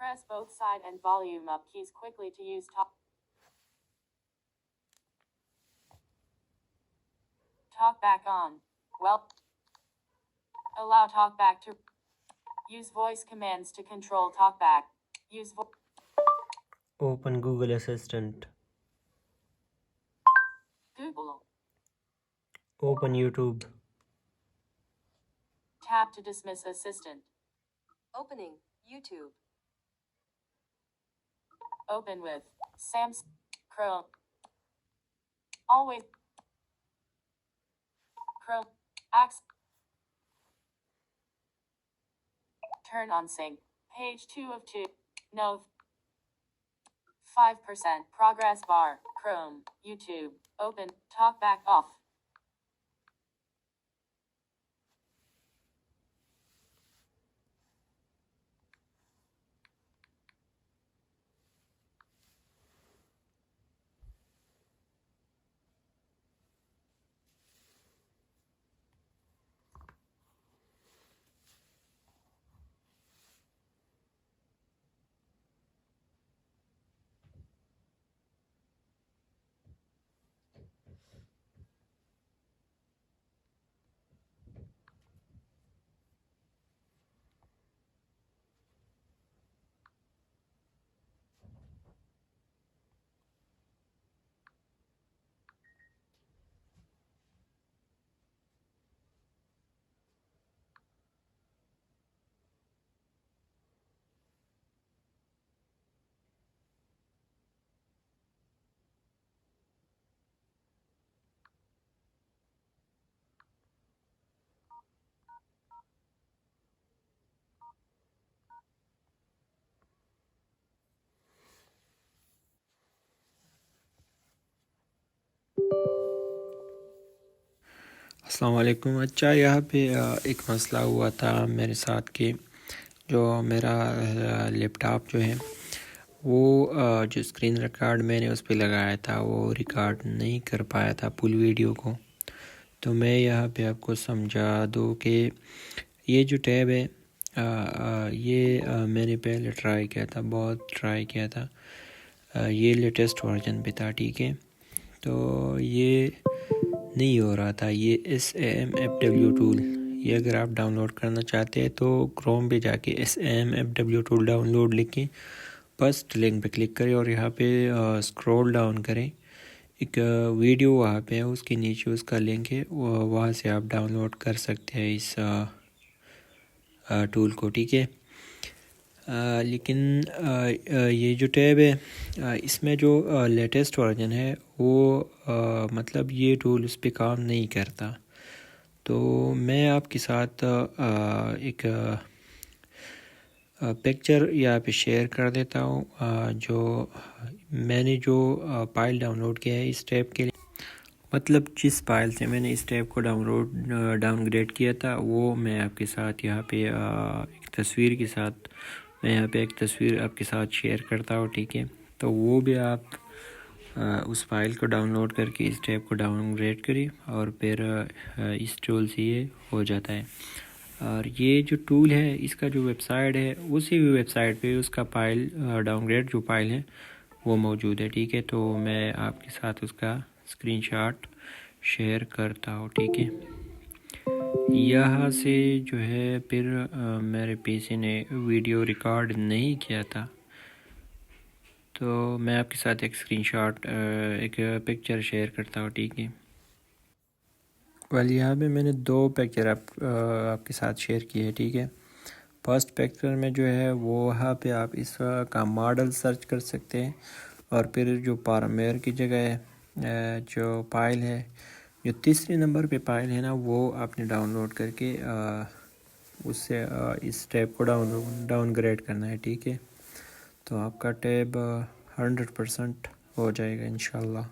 Press both side and volume up keys quickly to use talkback on. Allow talkback to use voice commands to control talkback. Use Open Google Assistant. Google. Open YouTube. Tap to dismiss assistant. Opening YouTube. Open with Samsung Chrome. Always Chrome. Turn on sync. Page 2 of 2. No. 5% progress bar. Chrome. YouTube. Open. Talkback off. अस्सलाम वालेकुम। अच्छा, यहाँ पे एक मसला हुआ था मेरे साथ कि जो मेरा लैपटॉप जो है वो जो स्क्रीन रिकॉर्ड मैंने उस पर लगाया था वो रिकॉर्ड नहीं कर पाया था फुल वीडियो को। तो मैं यहाँ पे आपको समझा दूँ कि ये जो टैब है ये मैंने पहले ट्राई किया था, बहुत ट्राई किया था। ये लेटेस्ट वर्जन पे था, ठीक है। तो ये नहीं हो रहा था। ये SAMFW टूल, ये अगर आप डाउनलोड करना चाहते हैं तो क्रोम पे जाके SAMFW टूल डाउनलोड लिखें, फर्स्ट लिंक पे क्लिक करें और यहाँ पे स्क्रॉल डाउन करें। एक वीडियो वहाँ पे है, उसके नीचे उसका लिंक है, वहाँ से आप डाउनलोड कर सकते हैं इस टूल को, ठीक है। लेकिन ये जो टैब है इसमें जो लेटेस्ट वर्जन है वो मतलब ये टूल उस पर काम नहीं करता। तो मैं आपके साथ एक पिक्चर यहाँ पे शेयर कर देता हूँ जो मैंने जो फाइल डाउनलोड किया है इस टैब के लिए, मतलब जिस फाइल से मैंने इस टैब को डाउनग्रेड किया था वो मैं आपके साथ यहाँ पे एक तस्वीर के साथ मैं यहाँ पे एक तस्वीर आपके साथ शेयर करता हूँ, ठीक है। तो वो भी आप उस फाइल को डाउनलोड करके इस टैब को डाउनग्रेड करिए और फिर इस टूल से ये हो जाता है। और ये जो टूल है इसका जो वेबसाइट है उसी वेबसाइट पे उसका फाइल डाउनग्रेड जो फाइल है वो मौजूद है, ठीक है। तो मैं आपके साथ उसका स्क्रीनशॉट शेयर करता हूँ, ठीक है। यहाँ से जो है फिर मेरे पीसी ने वीडियो रिकॉर्ड नहीं किया था, तो मैं आपके साथ एक स्क्रीनशॉट एक पिक्चर शेयर करता हूँ, ठीक है। वेल, यहाँ पे मैंने दो पिक्चर आपके साथ शेयर किए हैं, ठीक है। फर्स्ट पिक्चर में जो है वो वहाँ पे आप इसका मॉडल सर्च कर सकते हैं और फिर जो पारामेर की जगह है जो फाइल है जो तीसरे नंबर पे फाइल है ना वो आपने डाउनलोड करके उससे इस टैब को डाउनग्रेड करना है, ठीक है। तो आपका टैब 100% हो जाएगा इंशाल्लाह।